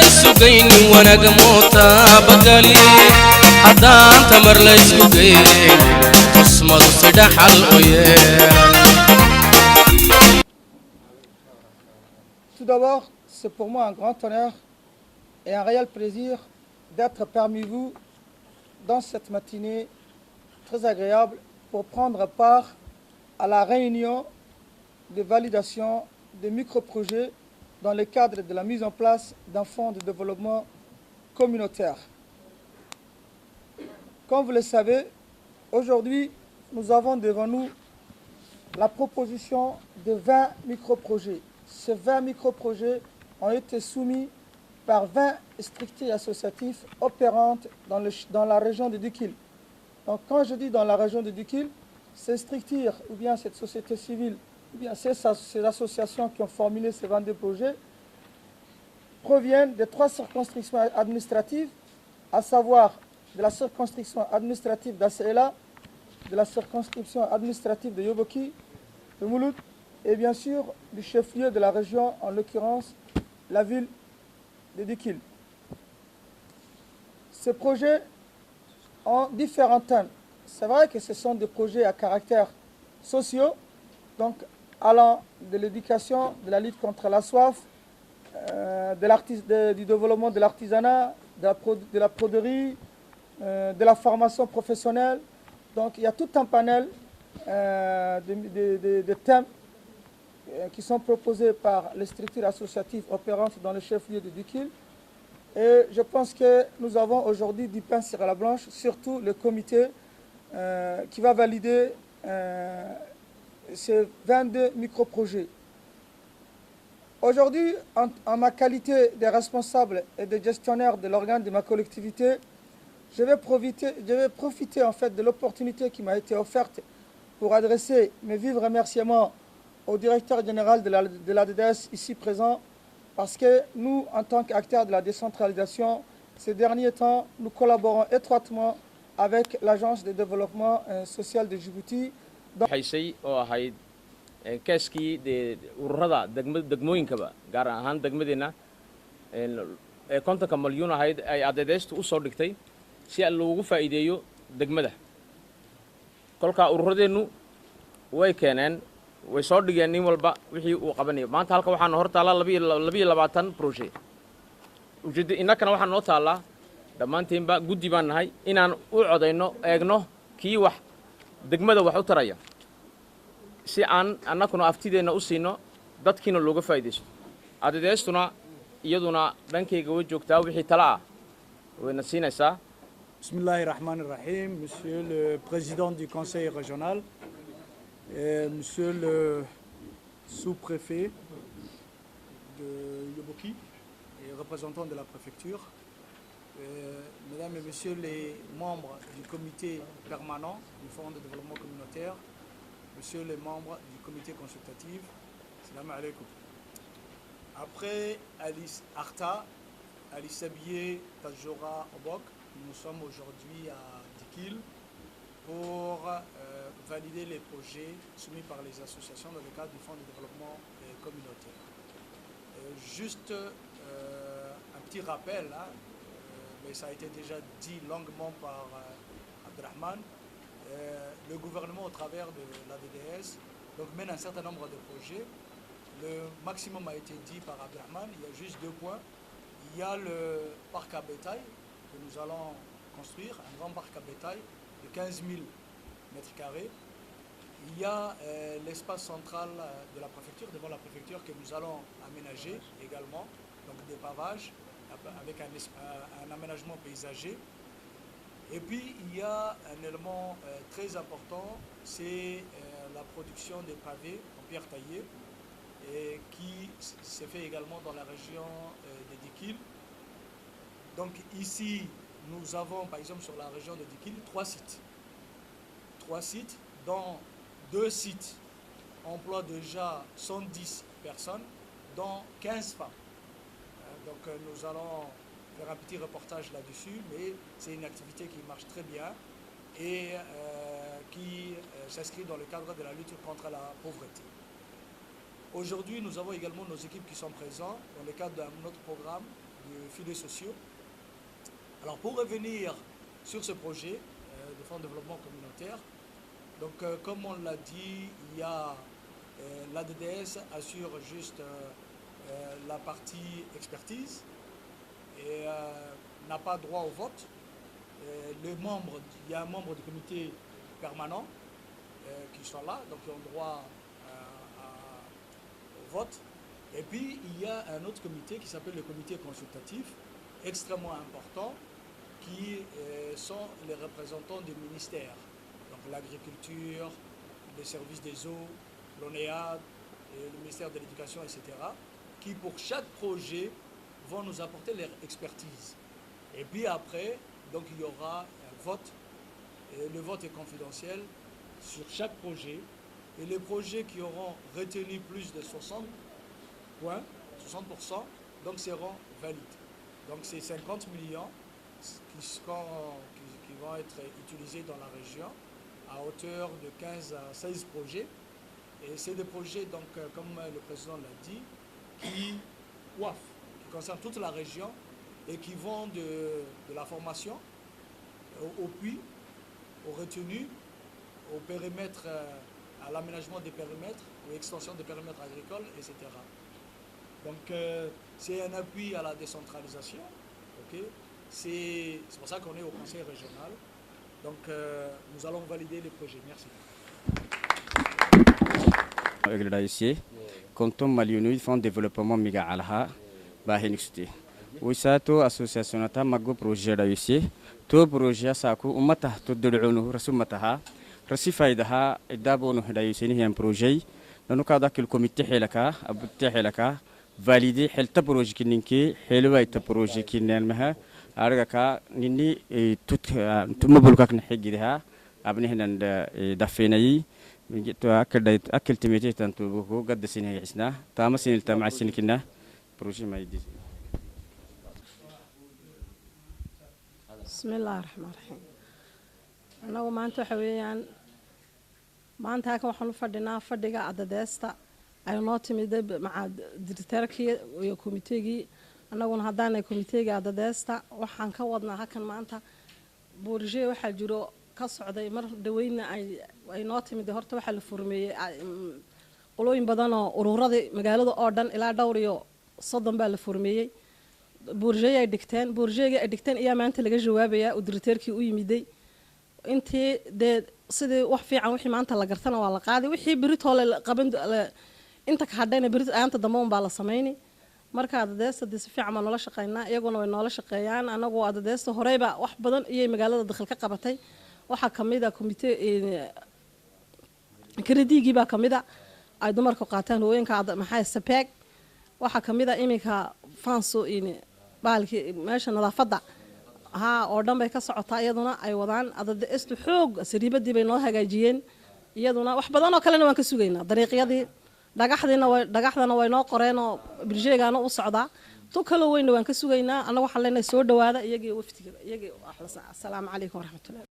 السجين ونجموتا بقالي حدان تمر ليسكوكي تصمد صدح الأويان. Tout d'abord, c'est pour moi un grand honneur et un réel plaisir d'être parmi vous dans cette matinée très agréable pour prendre part à la réunion de validation des micro-projets dans le cadre de la mise en place d'un fonds de développement communautaire. Comme vous le savez, aujourd'hui, nous avons devant nous la proposition de 20 micro-projets. Ces 20 micro-projets ont été soumis par 20 structures associatives opérantes dans la région de Dikil. Donc quand je dis dans la région de Dikil, ces structures ou bien cette société civile ou bien ces associations qui ont formulé ces 22 projets proviennent de 3 circonscriptions administratives, à savoir de la circonscription administrative d'Asséla, de la circonscription administrative de Yoboki, de Mouloud, et bien sûr du chef-lieu de la région, en l'occurrence la ville de Dikil. Ces projets ont différents thèmes. C'est vrai que ce sont des projets à caractère social, donc allant de l'éducation, de la lutte contre la soif, du développement de l'artisanat, de la broderie, de la formation professionnelle. Donc il y a tout un panel de thèmes qui sont proposés par les structures associatives opérantes dans le chef-lieu de Dikil. Et je pense que nous avons aujourd'hui du pain sur la blanche, surtout le comité qui va valider ces 22 micro-projets. Aujourd'hui, en ma qualité de responsable et de gestionnaire de l'organe de ma collectivité, je vais profiter en fait de l'opportunité qui m'a été offerte pour adresser mes vifs remerciements au directeur général de la DDS ici présent, parce que nous, en tant qu'acteurs de la décentralisation, ces derniers temps, nous collaborons étroitement avec l'Agence de développement social de Djibouti. كاسكي دي وردا دغموين كبا gaar ahaan degmadeena kontonka malyan ahayd ay adeedeestu u soo dhigtay si loogu faa'iideeyo degmada kolka ururadeennu way keeneen way soo dhigeen nin walba wixii uu qabanayo maanta halka waxaan hor taala 22 project ujeed inakana waxaan noo taala dhamaantiinba guddi baan nahay inaan u codeyno eegno kii wax degmada wax u taraya si aan annakuna aftideena u siino dadkiina looga faa'iideysto adeedeestuna iyaduna dhankayga way joogtaa wixii tala ah wayna siinaysaa. Bismillahirrahmanirrahim, Monsieur le Président du Conseil régional, Monsieur le sous-préfet de Yoboki et représentant de la préfecture, Mesdames et Messieurs les membres du comité permanent du Fonds de développement communautaire, Monsieur les membres du comité consultatif, salam alaikum. Après Alice Arta, Alice Sabier, Tajora Obok, nous sommes aujourd'hui à Dikil pour valider les projets soumis par les associations dans le cadre du Fonds de développement communautaire. Juste un petit rappel, hein, mais ça a été déjà dit longuement par Abdrahman. Le gouvernement, au travers de la DDS, donc mène un certain nombre de projets. Le maximum a été dit par Abdrahman. Il y a juste 2 points. Il y a le parc à bétail que nous allons construire, un grand parc à bétail de 15 000 mètres carrés. Il y a l'espace central de la préfecture, devant la préfecture, que nous allons aménager également, donc des pavages avec un aménagement paysager. Et puis il y a un élément très important, c'est la production des pavés en pierre taillée et qui se fait également dans la région de Dikil. Donc ici, nous avons par exemple sur la région de Dikil 3 sites. 3 sites, dont 2 sites emploient déjà 110 personnes, dont 15 femmes. Donc nous allons faire un petit reportage là-dessus, mais c'est une activité qui marche très bien et qui s'inscrit dans le cadre de la lutte contre la pauvreté. Aujourd'hui, nous avons également nos équipes qui sont présentes dans le cadre d'un autre programme de filets sociaux. Alors pour revenir sur ce projet de fonds de développement communautaire, donc comme on l'a dit, il y a l'ADDS assure juste la partie expertise et n'a pas droit au vote. Les membres, il y a un membre du comité permanent qui sont là, donc ils ont droit au vote. Et puis il y a un autre comité qui s'appelle le comité consultatif, extrêmement important, qui sont les représentants des ministères, donc l'agriculture, les services des eaux, l'ONEAD, le ministère de l'éducation, etc., qui pour chaque projet vont nous apporter leur expertise. Et puis après, donc il y aura un vote, et le vote est confidentiel sur chaque projet, et les projets qui auront retenu plus de 60 points, 60%, donc seront valides. Donc c'est 50 millions qui vont être utilisés dans la région à hauteur de 15 à 16 projets. Et c'est des projets, donc, comme le président l'a dit, qui concernent toute la région et qui vont de la formation au puits, aux retenues, au périmètre, à l'aménagement des périmètres, aux extensions des périmètres agricoles, etc. Donc c'est un appui à la décentralisation. Okay? C'est pour ça qu'on est au conseil régional. Donc nous allons valider les projets. Merci. كنتم مليونيد فون ديفلوبمون ميغا علها باهينكستي ويساتو اسوسياسيوناتا ماغو بروجي رايسي تو بروجي ساكو امته تدرعونه رسمتها رسي فايدها ادابونو هدايسيني هي بروجي لانو كادا كل كوميتي حيلكا ابتي حيلكا فاليدي حلت بروجي كنينكي حلوه بروجي كينالمها ارغاكا نيني توت تمبلكاك نحيغيها ابني هنا دفيناي أكل تميتي تنتبهو قد سنة عشنا تامسين التامع السنة كنا بروجي ما يدي. بسم الله الرحمن الرحيم. أنا وما أنتو حويان ما أنت هاك وحنو فردنا فردقة عددستا أي نوتي ميد مع ديرتركي ويكوميتيجي أنا ونهضان كوميتيجي عددستا وحن كودنا هاكن ما أنت بورجي وحجرو كصعدي مر دوينا أي نوتي ميد هرت وحل فرمي قلوين بدنا أورورة مجالده أردن إلى دوريو صدم بالفرمي بورجي دكتان بورجي دكتان إياه ما أنت لقى جوابيا ودرتيركي ويميدي أنت ده صدق وحفي عن وحي ما أنت لقرتنا ولا قاعدة وحي بريت ولا قبند أنت كحدين بريت أنت ضمون بالصميني marka adadeesta si fiican ma nolol shaqeynaa iyaguna way nolol shaqeeyaan anagu adadeesta horeyba wax badan iyo magaalada dakhil ka qabatay waxa kamid ah komitee krediigi baa kamid ah ay dumarku qaataan hooyinka maxay sapeeg waxa kamid ah iminka fanso in baalki meesha nadaafada oo dhan bay ka socotaa iyaduna ay wadaan adadeestu xoog sariibadii bay noo hagaajiyeen iyaduna wax badan oo kale waan ka sugaynaa dariiqyadii dhagaxdana way noo qoreen oo birjeegana u socdaa to kale weyn waan ka sugaynaa anagu waxaan leenahay soo dhawaada iyagii waftiga iyagii assalaamu calaykum waraxmatullahi